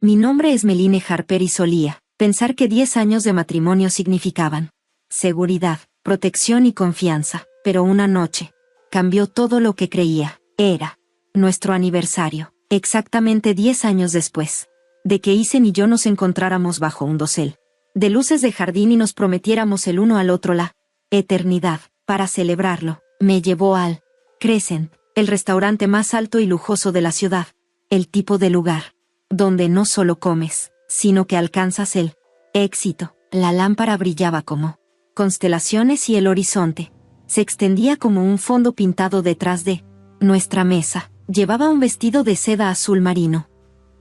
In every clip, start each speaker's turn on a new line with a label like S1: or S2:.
S1: Mi nombre es Meline Harper y solía pensar que 10 años de matrimonio significaban seguridad, protección y confianza, pero una noche cambió todo lo que creía. Era nuestro aniversario, exactamente 10 años después de que Isen y yo nos encontráramos bajo un dosel de luces de jardín y nos prometiéramos el uno al otro la eternidad. Para celebrarlo, me llevó al Crescent, el restaurante más alto y lujoso de la ciudad, el tipo de lugar donde no solo comes, sino que alcanzas el éxito. La lámpara brillaba como constelaciones y el horizonte se extendía como un fondo pintado detrás de nuestra mesa. Llevaba un vestido de seda azul marino,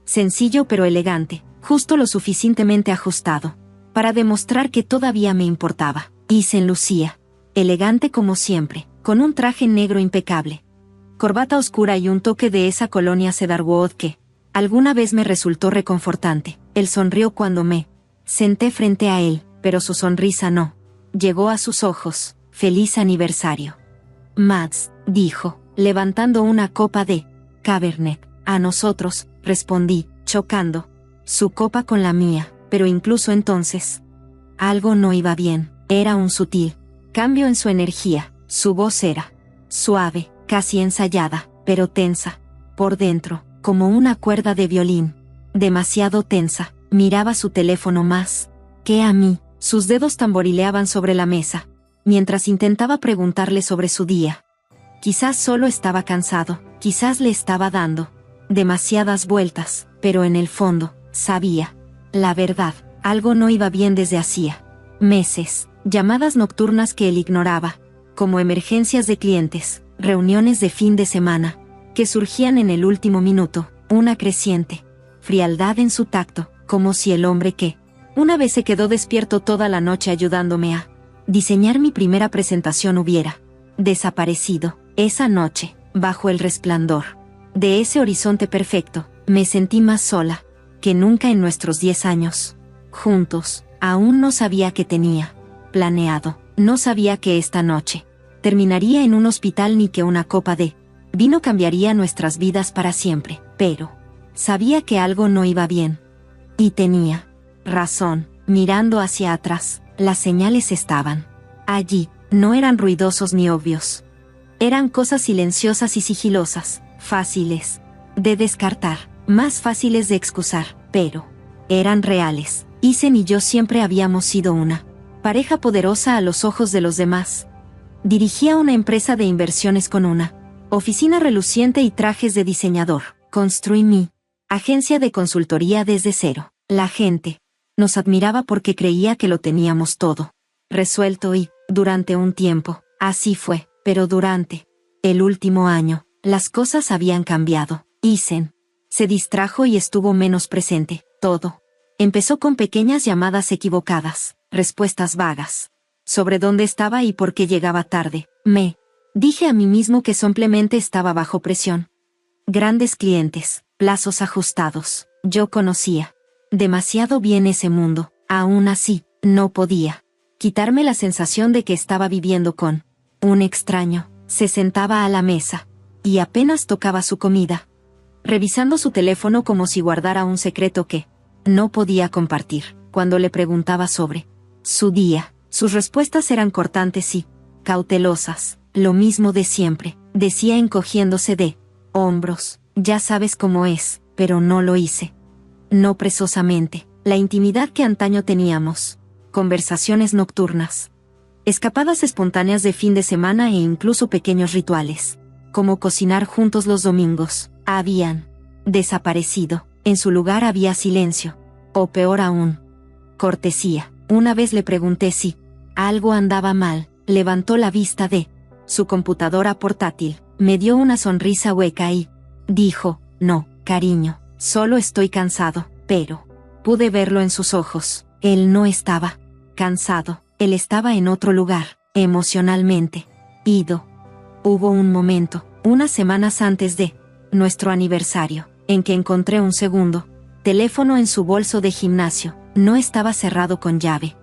S1: sencillo pero elegante, justo lo suficientemente ajustado para demostrar que todavía me importaba. Isen lucía elegante como siempre, con un traje negro impecable, corbata oscura y un toque de esa colonia cedarwood que alguna vez me resultó reconfortante. Él sonrió cuando me senté frente a él, pero su sonrisa no llegó a sus ojos. «Feliz aniversario, Mads», dijo, levantando una copa de Cabernet. «A nosotros», respondí, chocando su copa con la mía, pero incluso entonces algo no iba bien. Era un sutil cambio en su energía. Su voz era suave, casi ensayada, pero tensa por dentro, como una cuerda de violín. Demasiado tensa. Miraba su teléfono más que a mí. Sus dedos tamborileaban sobre la mesa, mientras intentaba preguntarle sobre su día. Quizás solo estaba cansado, quizás le estaba dando demasiadas vueltas, pero en el fondo, sabía la verdad. Algo no iba bien desde hacía meses. Llamadas nocturnas que él ignoraba, como emergencias de clientes, reuniones de fin de semana, que surgían en el último minuto, una creciente frialdad en su tacto, como si el hombre que una vez se quedó despierto toda la noche ayudándome a diseñar mi primera presentación hubiera desaparecido. Esa noche, bajo el resplandor de ese horizonte perfecto, me sentí más sola que nunca en nuestros 10 años juntos. Aún no sabía qué tenía planeado, no sabía que esta noche terminaría en un hospital ni que una copa de vino cambiaría nuestras vidas para siempre, pero sabía que algo no iba bien. Y tenía razón. Mirando hacia atrás, las señales estaban allí. No eran ruidosos ni obvios. Eran cosas silenciosas y sigilosas, fáciles de descartar, más fáciles de excusar, pero eran reales. Isen y yo siempre habíamos sido una pareja poderosa a los ojos de los demás. Dirigía una empresa de inversiones con una oficina reluciente y trajes de diseñador. Construí mi agencia de consultoría desde cero. La gente nos admiraba porque creía que lo teníamos todo resuelto y, durante un tiempo, así fue, pero durante el último año, las cosas habían cambiado. Isen se distrajo y estuvo menos presente. Todo empezó con pequeñas llamadas equivocadas, respuestas vagas sobre dónde estaba y por qué llegaba tarde. Me dije a mí mismo que simplemente estaba bajo presión. Grandes clientes, plazos ajustados. Yo conocía demasiado bien ese mundo. Aún así, no podía quitarme la sensación de que estaba viviendo con un extraño. Se sentaba a la mesa y apenas tocaba su comida, revisando su teléfono como si guardara un secreto que no podía compartir. Cuando le preguntaba sobre su día, sus respuestas eran cortantes y cautelosas. Lo mismo de siempre, decía encogiéndose de hombros. Ya sabes cómo es, pero no lo hice. No precisamente. La intimidad que antaño teníamos. Conversaciones nocturnas. Escapadas espontáneas de fin de semana e incluso pequeños rituales, como cocinar juntos los domingos, habían desaparecido. En su lugar había silencio. O peor aún, cortesía. Una vez le pregunté si algo andaba mal. Levantó la vista de su computadora portátil, me dio una sonrisa hueca y dijo, no, cariño, solo estoy cansado. Pero pude verlo en sus ojos. Él no estaba cansado, él estaba en otro lugar, emocionalmente ido. Hubo un momento, unas semanas antes de nuestro aniversario, en que encontré un segundo teléfono en su bolso de gimnasio. No estaba cerrado con llave,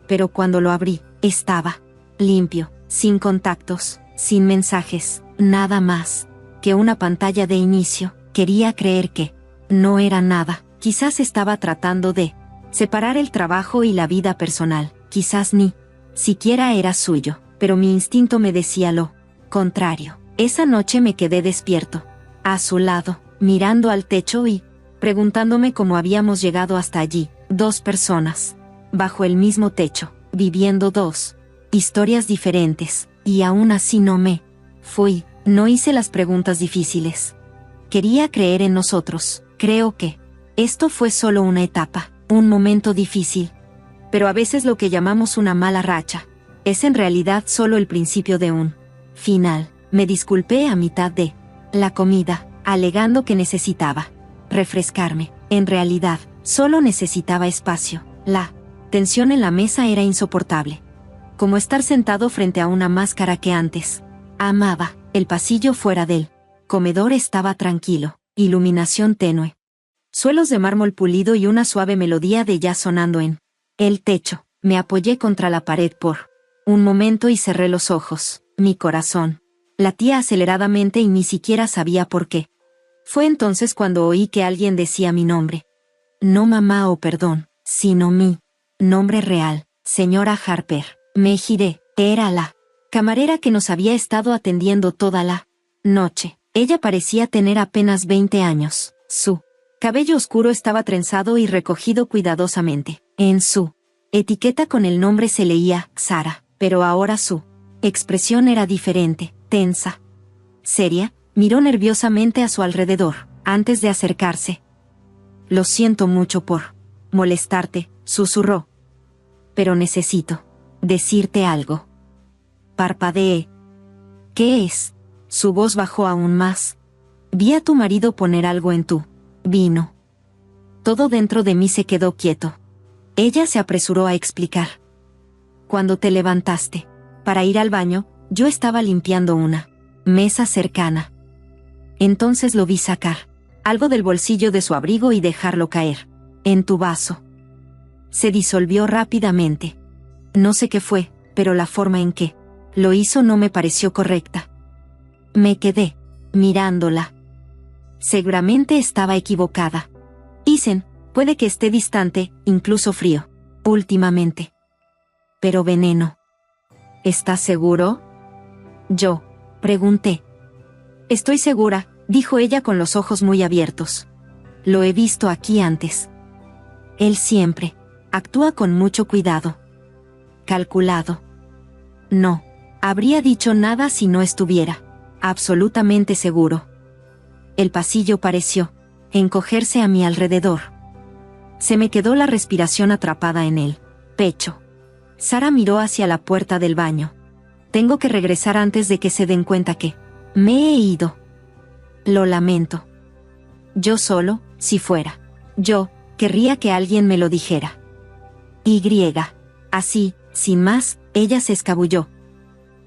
S1: pero cuando lo abrí, estaba limpio, sin contactos, sin mensajes, nada más que una pantalla de inicio. Quería creer que no era nada. Quizás estaba tratando de separar el trabajo y la vida personal. Quizás ni siquiera era suyo, pero mi instinto me decía lo contrario. Esa noche me quedé despierto, a su lado, mirando al techo y preguntándome cómo habíamos llegado hasta allí, 2 personas, bajo el mismo techo, viviendo 2 historias diferentes, y aún así no me fui, no hice las preguntas difíciles. Quería creer en nosotros. Creo que esto fue solo una etapa, un momento difícil. Pero a veces lo que llamamos una mala racha es en realidad solo el principio de un final. Me disculpé a mitad de la comida, alegando que necesitaba refrescarme. En realidad, solo necesitaba espacio. La tensión en la mesa era insoportable. Como estar sentado frente a una máscara que antes amaba. El pasillo fuera del comedor estaba tranquilo, iluminación tenue, suelos de mármol pulido y una suave melodía de jazz sonando en el techo. Me apoyé contra la pared por un momento y cerré los ojos. Mi corazón latía aceleradamente y ni siquiera sabía por qué. Fue entonces cuando oí que alguien decía mi nombre. No mamá o perdón, sino mi nombre real, señora Harper. Me giré. Era la camarera que nos había estado atendiendo toda la noche. Ella parecía tener apenas 20 años. Su cabello oscuro estaba trenzado y recogido cuidadosamente. En su etiqueta con el nombre se leía Sara, pero ahora su expresión era diferente, tensa, seria. Miró nerviosamente a su alrededor, antes de acercarse. Lo siento mucho por molestarte, susurró. Pero necesito decirte algo. Parpadeé. ¿Qué es? Su voz bajó aún más. Vi a tu marido poner algo en tu vino. Todo dentro de mí se quedó quieto. Ella se apresuró a explicar. Cuando te levantaste para ir al baño, yo estaba limpiando una mesa cercana. Entonces lo vi sacar algo del bolsillo de su abrigo y dejarlo caer en tu vaso. Se disolvió rápidamente. No sé qué fue, pero la forma en que lo hizo no me pareció correcta. Me quedé mirándola. Seguramente estaba equivocada. Isen, puede que esté distante, incluso frío, últimamente. Pero veneno. ¿Estás seguro? Yo pregunté. Estoy segura, dijo ella con los ojos muy abiertos. Lo he visto aquí antes. Él siempre actúa con mucho cuidado. Calculado. No habría dicho nada si no estuviera absolutamente seguro. El pasillo pareció encogerse a mi alrededor. Se me quedó la respiración atrapada en el pecho. Sara miró hacia la puerta del baño. Tengo que regresar antes de que se den cuenta que me he ido. Lo lamento. Yo solo, si fuera yo, querría que alguien me lo dijera. Así, sin más, ella se escabulló.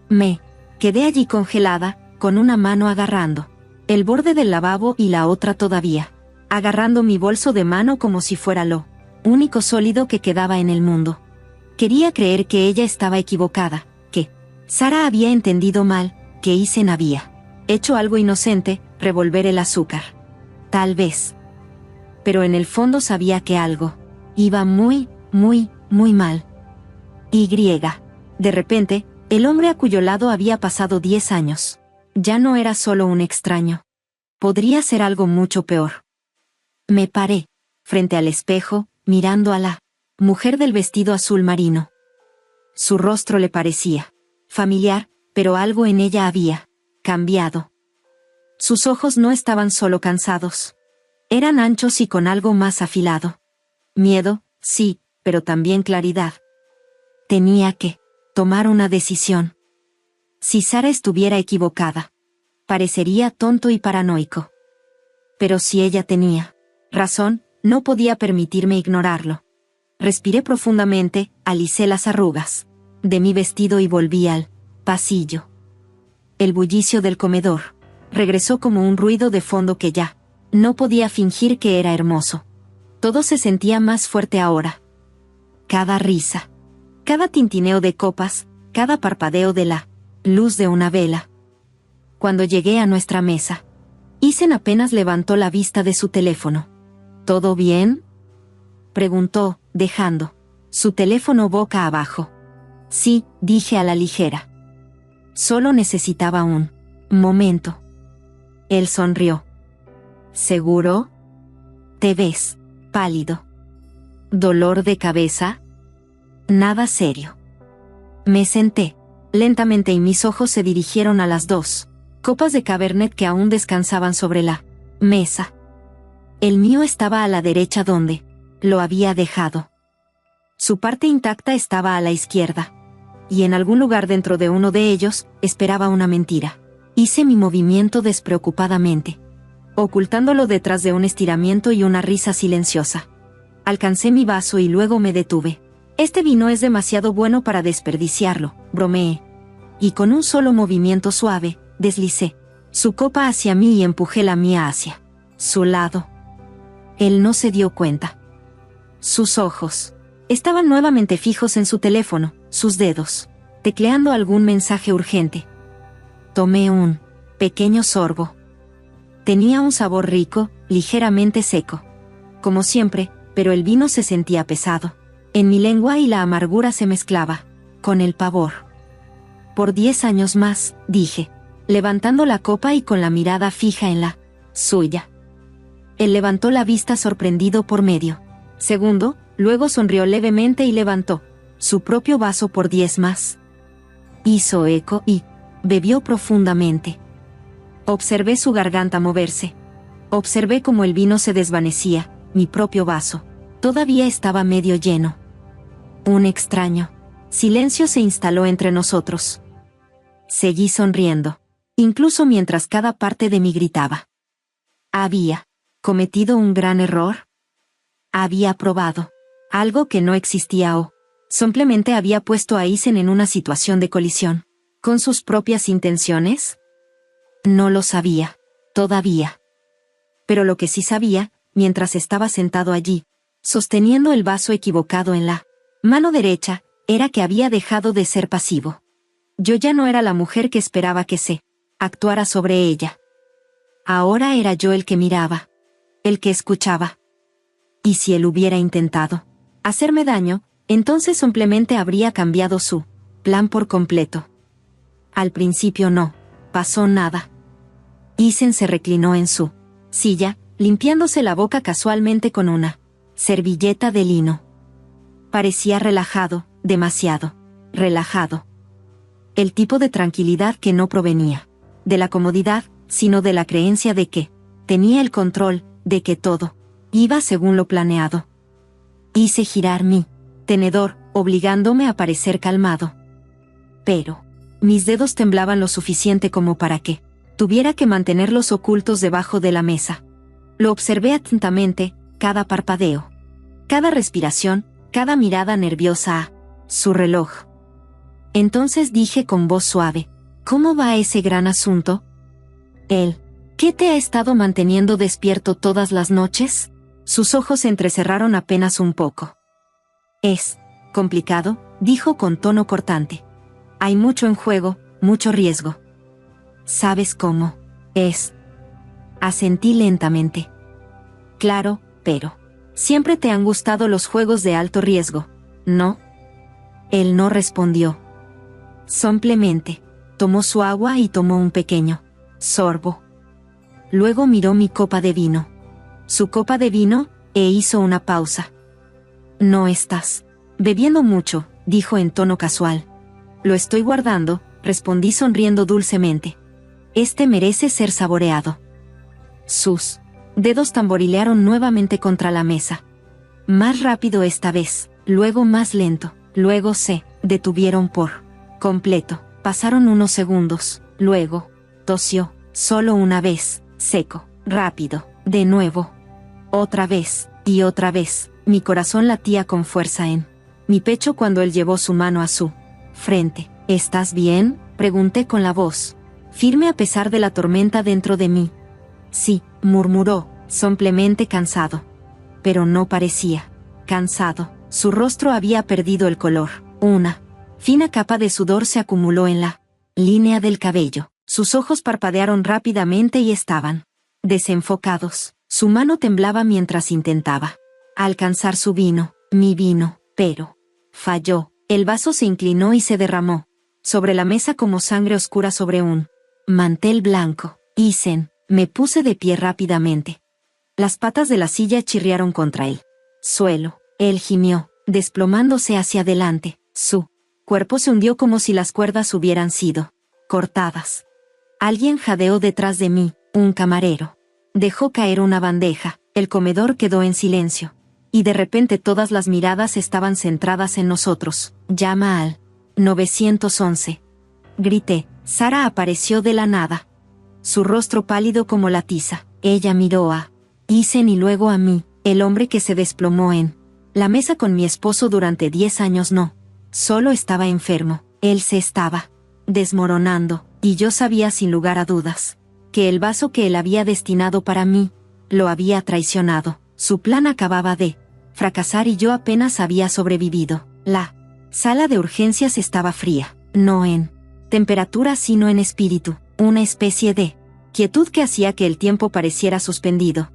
S1: Me quedé allí congelada, con una mano agarrando el borde del lavabo y la otra todavía agarrando mi bolso de mano como si fuera lo único sólido que quedaba en el mundo. Quería creer que ella estaba equivocada, que Sara había entendido mal, que Isen había hecho algo inocente, revolver el azúcar. Tal vez. Pero en el fondo sabía que algo iba muy mal. De repente, el hombre a cuyo lado había pasado 10 años. Ya no era solo un extraño. Podría ser algo mucho peor. Me paré, frente al espejo, mirando a la mujer del vestido azul marino. Su rostro le parecía familiar, pero algo en ella había cambiado. Sus ojos no estaban solo cansados. Eran anchos y con algo más afilado. Miedo, sí, pero también claridad. Tenía que tomar una decisión. Si Sara estuviera equivocada, parecería tonto y paranoico. Pero si ella tenía razón, no podía permitirme ignorarlo. Respiré profundamente, alicé las arrugas de mi vestido y volví al pasillo. El bullicio del comedor regresó como un ruido de fondo que ya no podía fingir que era hermoso. Todo se sentía más fuerte ahora. Cada risa, cada tintineo de copas, cada parpadeo de la luz de una vela. Cuando llegué a nuestra mesa, Isen apenas levantó la vista de su teléfono. ¿Todo bien?, preguntó, dejando su teléfono boca abajo. Sí, dije a la ligera. Solo necesitaba un momento. Él sonrió. ¿Seguro? Te ves pálido. ¿Dolor de cabeza? Nada serio. Me senté lentamente y mis ojos se dirigieron a las 2 copas de Cabernet que aún descansaban sobre la mesa. El mío estaba a la derecha donde lo había dejado. Su parte intacta estaba a la izquierda. Y en algún lugar dentro de uno de ellos, esperaba una mentira. Hice mi movimiento despreocupadamente, ocultándolo detrás de un estiramiento y una risa silenciosa. Alcancé mi vaso y luego me detuve. Este vino es demasiado bueno para desperdiciarlo, bromeé. Y con un solo movimiento suave, deslicé su copa hacia mí y empujé la mía hacia su lado. Él no se dio cuenta. Sus ojos estaban nuevamente fijos en su teléfono, sus dedos tecleando algún mensaje urgente. Tomé un pequeño sorbo. Tenía un sabor rico, ligeramente seco. Como siempre, pero el vino se sentía pesado en mi lengua y la amargura se mezclaba con el pavor. Por 10 años más, dije, levantando la copa y con la mirada fija en la suya. Él levantó la vista sorprendido por medio segundo, luego sonrió levemente y levantó su propio vaso por 10 más. Hizo eco y bebió profundamente. Observé su garganta moverse. Observé cómo el vino se desvanecía. Mi propio vaso todavía estaba medio lleno. Un extraño silencio se instaló entre nosotros. Seguí sonriendo, incluso mientras cada parte de mí gritaba. ¿Había cometido un gran error? ¿Había probado algo que no existía o simplemente había puesto a Eisen en una situación de colisión con sus propias intenciones? No lo sabía, todavía. Pero lo que sí sabía, mientras estaba sentado allí, sosteniendo el vaso equivocado en la mano derecha, era que había dejado de ser pasivo. Yo ya no era la mujer que esperaba que se actuara sobre ella. Ahora era yo el que miraba, el que escuchaba. Y si él hubiera intentado hacerme daño, entonces simplemente habría cambiado su plan por completo. Al principio no pasó nada. Eisen se reclinó en su silla, limpiándose la boca casualmente con una servilleta de lino. Parecía relajado, demasiado relajado. El tipo de tranquilidad que no provenía de la comodidad, sino de la creencia de que tenía el control, de que todo iba según lo planeado. Hice girar mi tenedor, obligándome a parecer calmado. Pero mis dedos temblaban lo suficiente como para que tuviera que mantenerlos ocultos debajo de la mesa. Lo observé atentamente, cada parpadeo, cada respiración, cada mirada nerviosa a su reloj. Entonces dije con voz suave, ¿cómo va ese gran asunto? Él, ¿qué te ha estado manteniendo despierto todas las noches? Sus ojos se entrecerraron apenas un poco. Es complicado, dijo con tono cortante. Hay mucho en juego, mucho riesgo. ¿Sabes cómo es? Asentí lentamente. Claro, pero siempre te han gustado los juegos de alto riesgo, ¿no? Él no respondió. Simplemente tomó su agua y tomó un pequeño sorbo. Luego miró mi copa de vino. Su copa de vino, e hizo una pausa. No estás bebiendo mucho, dijo en tono casual. Lo estoy guardando, respondí sonriendo dulcemente. Este merece ser saboreado. Sus dedos tamborilearon nuevamente contra la mesa. Más rápido esta vez, luego más lento, luego se detuvieron por completo. Pasaron unos segundos, luego tosió, solo una vez, seco, rápido, de nuevo. Otra vez, y otra vez, mi corazón latía con fuerza en mi pecho cuando él llevó su mano a su frente. ¿Estás bien?, pregunté con la voz firme a pesar de la tormenta dentro de mí. Sí, murmuró, simplemente cansado. Pero no parecía cansado. Su rostro había perdido el color. Una fina capa de sudor se acumuló en la línea del cabello. Sus ojos parpadearon rápidamente y estaban desenfocados. Su mano temblaba mientras intentaba alcanzar su vino, mi vino, pero falló. El vaso se inclinó y se derramó sobre la mesa como sangre oscura sobre un mantel blanco. Isen, me puse de pie rápidamente. Las patas de la silla chirriaron contra el suelo. Él gimió, desplomándose hacia adelante. Su cuerpo se hundió como si las cuerdas hubieran sido cortadas. Alguien jadeó detrás de mí, un camarero. Dejó caer una bandeja, el comedor quedó en silencio. Y de repente todas las miradas estaban centradas en nosotros. Llama al 911. Grité. Sara apareció de la nada. Su rostro pálido como la tiza. Ella miró a Isen y luego a mí, el hombre que se desplomó en la mesa con mi esposo durante 10 años no. Solo estaba enfermo, él se estaba desmoronando, y yo sabía sin lugar a dudas que el vaso que él había destinado para mí lo había traicionado. Su plan acababa de fracasar y yo apenas había sobrevivido. La sala de urgencias estaba fría, no en temperatura sino en espíritu, una especie de quietud que hacía que el tiempo pareciera suspendido.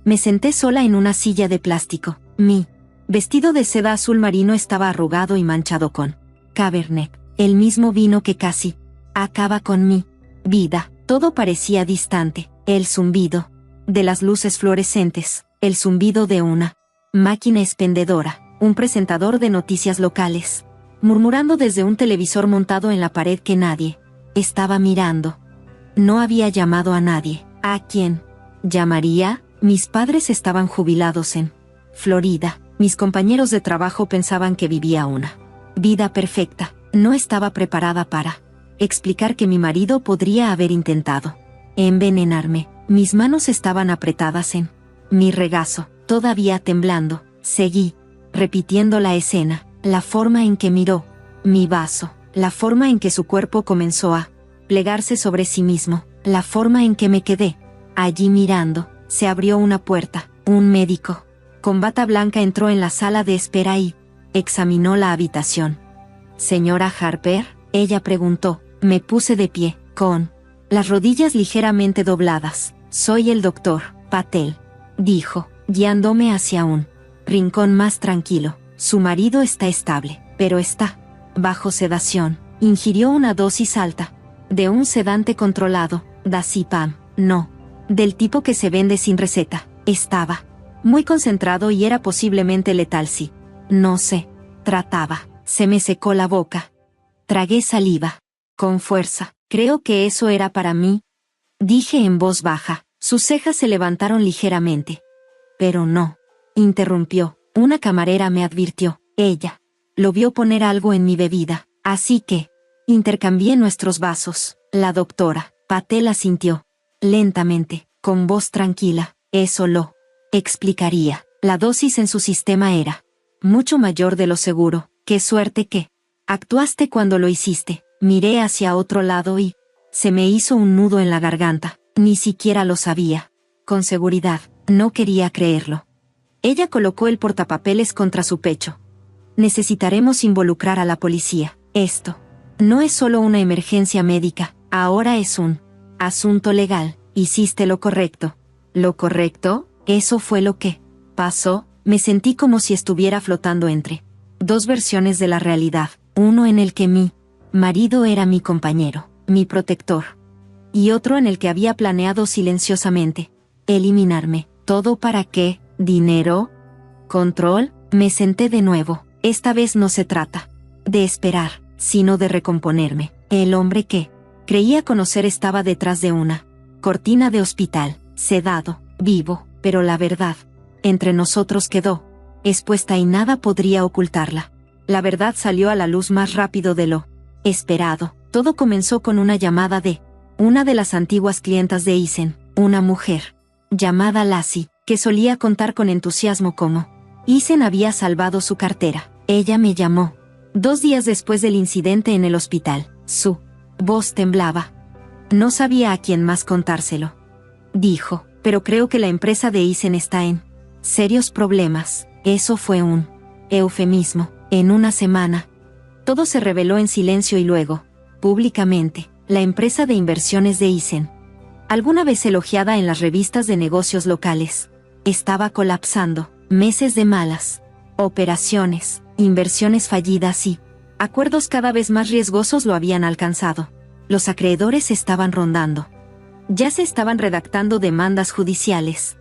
S1: Me senté sola en una silla de plástico. Mi vestido de seda azul marino estaba arrugado y manchado con Cabernet, el mismo vino que casi acaba con mi vida. Todo parecía distante, el zumbido de las luces fluorescentes, el zumbido de una máquina expendedora, un presentador de noticias locales, murmurando desde un televisor montado en la pared que nadie estaba mirando. No había llamado a nadie. ¿A quién llamaría? Mis padres estaban jubilados en Florida. Mis compañeros de trabajo pensaban que vivía una vida perfecta. No estaba preparada para explicar que mi marido podría haber intentado envenenarme. Mis manos estaban apretadas en mi regazo, todavía temblando. Seguí repitiendo la escena, la forma en que miró mi vaso, la forma en que su cuerpo comenzó a plegarse sobre sí mismo, la forma en que me quedé allí mirando. Se abrió una puerta. Un médico con bata blanca entró en la sala de espera y examinó la habitación. «¿Señora Harper?», ella preguntó. Me puse de pie, con las rodillas ligeramente dobladas. «Soy el doctor Patel», dijo, guiándome hacia un rincón más tranquilo. «Su marido está estable, pero está bajo sedación. Ingirió una dosis alta de un sedante controlado, Dazepam, no del tipo que se vende sin receta. Estaba muy concentrado y era posiblemente letal si no se trataba». Se me secó la boca. Tragué saliva con fuerza. «Creo que eso era para mí», dije en voz baja. Sus cejas se levantaron ligeramente. «Pero no», interrumpió. «Una camarera me advirtió. Ella lo vio poner algo en mi bebida. Así que intercambié nuestros vasos». La doctora Patel asintió lentamente, con voz tranquila. «Eso lo explicaría. La dosis en su sistema era mucho mayor de lo seguro. Qué suerte que actuaste cuando lo hiciste». Miré hacia otro lado y se me hizo un nudo en la garganta. Ni siquiera lo sabía. Con seguridad, no quería creerlo. Ella colocó el portapapeles contra su pecho. «Necesitaremos involucrar a la policía. Esto no es solo una emergencia médica, ahora es un asunto legal. Hiciste lo correcto». «¿Lo correcto?». Eso fue lo que pasó. Me sentí como si estuviera flotando entre dos versiones de la realidad. Uno en el que mi marido era mi compañero, mi protector. Y otro en el que había planeado silenciosamente eliminarme. ¿Todo para qué? ¿Dinero? ¿Control? Me senté de nuevo. Esta vez no se trata de esperar, sino de recomponerme. El hombre que creía conocer estaba detrás de una cortina de hospital, sedado, vivo, pero la verdad entre nosotros quedó expuesta y nada podría ocultarla. La verdad salió a la luz más rápido de lo esperado. Todo comenzó con una llamada de una de las antiguas clientas de Isen, una mujer llamada Lassie, que solía contar con entusiasmo cómo Isen había salvado su cartera. Ella me llamó 2 días después del incidente en el hospital. Su voz temblaba. No sabía a quién más contárselo. Dijo, «Pero creo que la empresa de Isen está en serios problemas». Eso fue un eufemismo. En una semana, todo se reveló en silencio y luego, públicamente, la empresa de inversiones de Isen alguna vez elogiada en las revistas de negocios locales, estaba colapsando. Meses de malas operaciones, inversiones fallidas y acuerdos cada vez más riesgosos lo habían alcanzado. Los acreedores estaban rondando. Ya se estaban redactando demandas judiciales.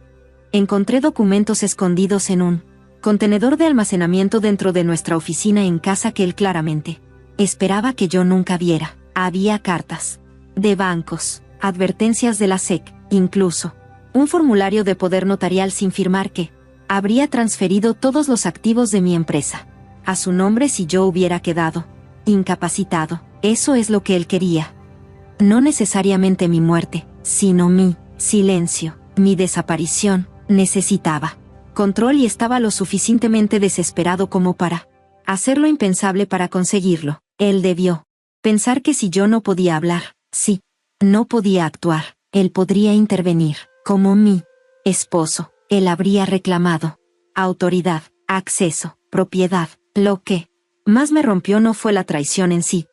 S1: Encontré documentos escondidos en un contenedor de almacenamiento dentro de nuestra oficina en casa que él claramente esperaba que yo nunca viera. Había cartas de bancos, advertencias de la SEC, incluso un formulario de poder notarial sin firmar que habría transferido todos los activos de mi empresa a su nombre si yo hubiera quedado incapacitado. Eso es lo que él quería. No necesariamente mi muerte, sino mi silencio, mi desaparición. Necesitaba control y estaba lo suficientemente desesperado como para hacer lo impensable para conseguirlo. Él debió pensar que si yo no podía hablar, si no podía actuar, él podría intervenir. Como mi esposo, él habría reclamado autoridad, acceso, propiedad. Lo que más me rompió no fue la traición en sí.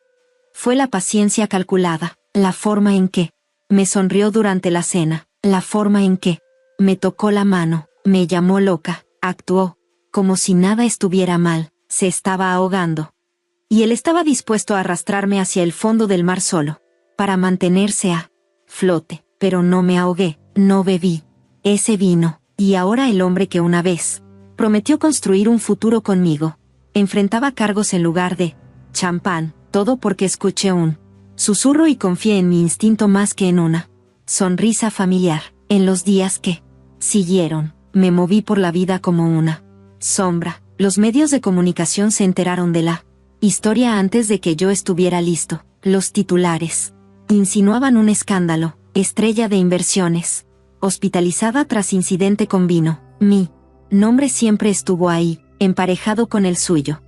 S1: Fue la paciencia calculada, la forma en que me sonrió durante la cena, la forma en que me tocó la mano, me llamó loca, actuó como si nada estuviera mal, se estaba ahogando. Y él estaba dispuesto a arrastrarme hacia el fondo del mar solo, para mantenerse a flote, pero no me ahogué, no bebí ese vino, y ahora el hombre que una vez prometió construir un futuro conmigo, enfrentaba cargos en lugar de champán, todo porque escuché un susurro y confié en mi instinto más que en una sonrisa familiar. En los días que siguieron, me moví por la vida como una sombra. Los medios de comunicación se enteraron de la historia antes de que yo estuviera listo. Los titulares insinuaban un escándalo. Estrella de inversiones, hospitalizada tras incidente con vino. Mi nombre siempre estuvo ahí, emparejado con el suyo.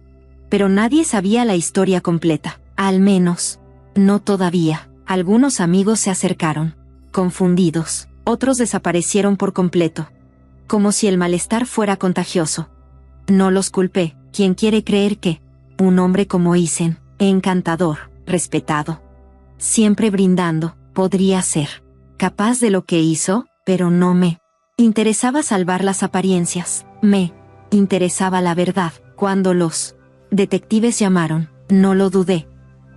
S1: Pero nadie sabía la historia completa. Al menos, no todavía. Algunos amigos se acercaron, confundidos. Otros desaparecieron por completo. Como si el malestar fuera contagioso. No los culpé. ¿Quién quiere creer que un hombre como Eisen, encantador, respetado, siempre brindando, podría ser capaz de lo que hizo? Pero no me interesaba salvar las apariencias. Me interesaba la verdad. Cuando los detectives llamaron, no lo dudé.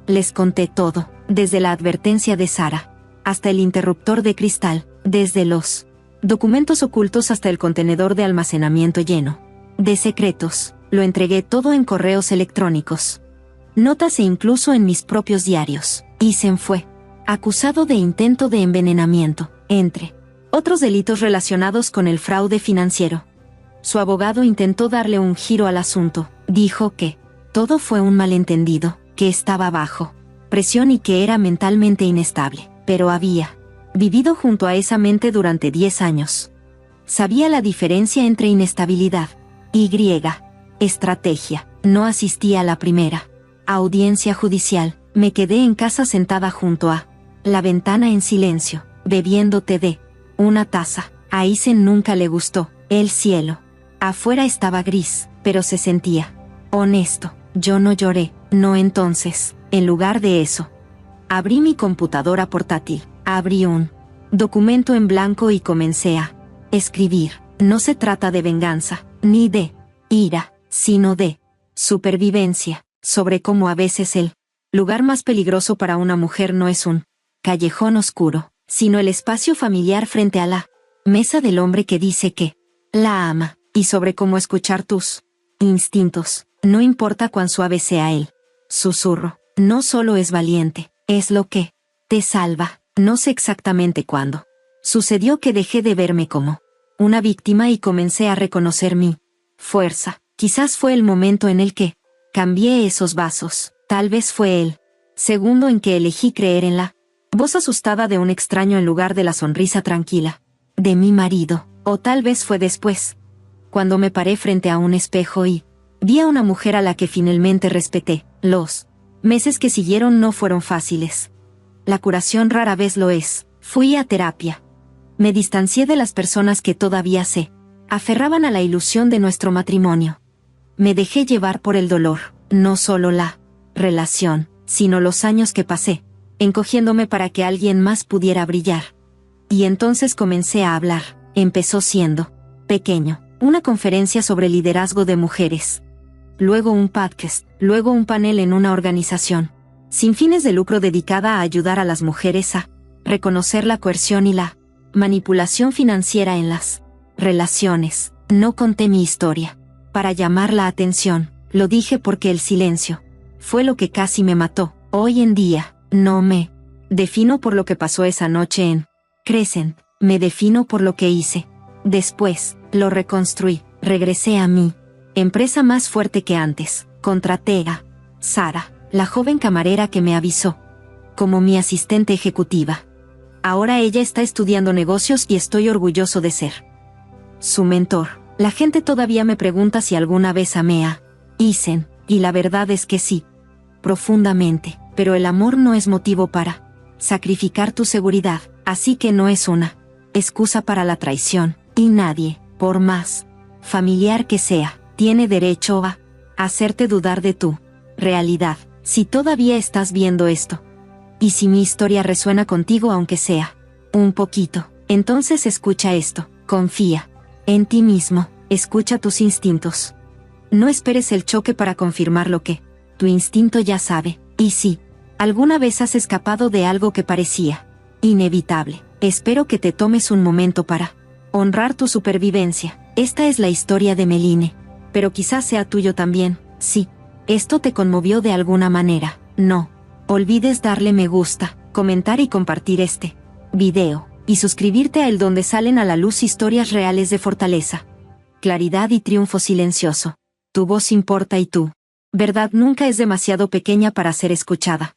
S1: Les conté todo, desde la advertencia de Sara hasta el interruptor de cristal, desde los documentos ocultos hasta el contenedor de almacenamiento lleno de secretos. Lo entregué todo en correos electrónicos, notas e incluso en mis propios diarios. Eisen fue acusado de intento de envenenamiento, entre otros delitos relacionados con el fraude financiero. Su abogado intentó darle un giro al asunto. Dijo que todo fue un malentendido, que estaba bajo presión y que era mentalmente inestable. Pero había vivido junto a esa mente durante 10 años. Sabía la diferencia entre inestabilidad y estrategia. No asistí a la primera audiencia judicial. Me quedé en casa sentada junto a la ventana en silencio, bebiendo té de una taza. A Eisen nunca le gustó el cielo. Afuera estaba gris, pero se sentía honesto. Yo no lloré, no entonces. En lugar de eso, abrí mi computadora portátil, abrí un documento en blanco y comencé a escribir. No se trata de venganza, ni de ira, sino de supervivencia, sobre cómo a veces el lugar más peligroso para una mujer no es un callejón oscuro, sino el espacio familiar frente a la mesa del hombre que dice que la ama, y sobre cómo escuchar tus instintos, no importa cuán suave sea el susurro. No solo es valiente, es lo que te salva. No sé exactamente cuándo sucedió que dejé de verme como una víctima y comencé a reconocer mi fuerza. Quizás fue el momento en el que cambié esos vasos. Tal vez fue el segundo en que elegí creer en la voz asustada de un extraño en lugar de la sonrisa tranquila de mi marido. O tal vez fue después, cuando me paré frente a un espejo y vi a una mujer a la que finalmente respeté. Los meses que siguieron no fueron fáciles. La curación rara vez lo es. Fui a terapia. Me distancié de las personas que todavía se aferraban a la ilusión de nuestro matrimonio. Me dejé llevar por el dolor, no solo la relación, sino los años que pasé, encogiéndome para que alguien más pudiera brillar. Y entonces comencé a hablar. Empezó siendo pequeño, una conferencia sobre liderazgo de mujeres. Luego un podcast, luego un panel en una organización sin fines de lucro dedicada a ayudar a las mujeres a reconocer la coerción y la manipulación financiera en las relaciones. No conté mi historia para llamar la atención, lo dije porque el silencio fue lo que casi me mató. Hoy en día, no me defino por lo que pasó esa noche en Crescent, me defino por lo que hice. Después, lo reconstruí, regresé a mí. Empresa más fuerte que antes, contraté a Sara, la joven camarera que me avisó, como mi asistente ejecutiva. Ahora ella está estudiando negocios y estoy orgulloso de ser su mentor. La gente todavía me pregunta si alguna vez amé a Isen, y la verdad es que sí, profundamente, pero el amor no es motivo para sacrificar tu seguridad, así que no es una excusa para la traición, y nadie, por más familiar que sea, tiene derecho a hacerte dudar de tu realidad. Si todavía estás viendo esto, y si mi historia resuena contigo aunque sea un poquito, entonces escucha esto, confía en ti mismo, escucha tus instintos. No esperes el choque para confirmar lo que tu instinto ya sabe, y si alguna vez has escapado de algo que parecía inevitable, espero que te tomes un momento para honrar tu supervivencia. Esta es la historia de Meline, pero quizás sea tuyo también. Sí, esto te conmovió de alguna manera. No olvides darle me gusta, comentar y compartir este video, y suscribirte a él donde salen a la luz historias reales de fortaleza, claridad y triunfo silencioso. Tu voz importa y tu verdad nunca es demasiado pequeña para ser escuchada.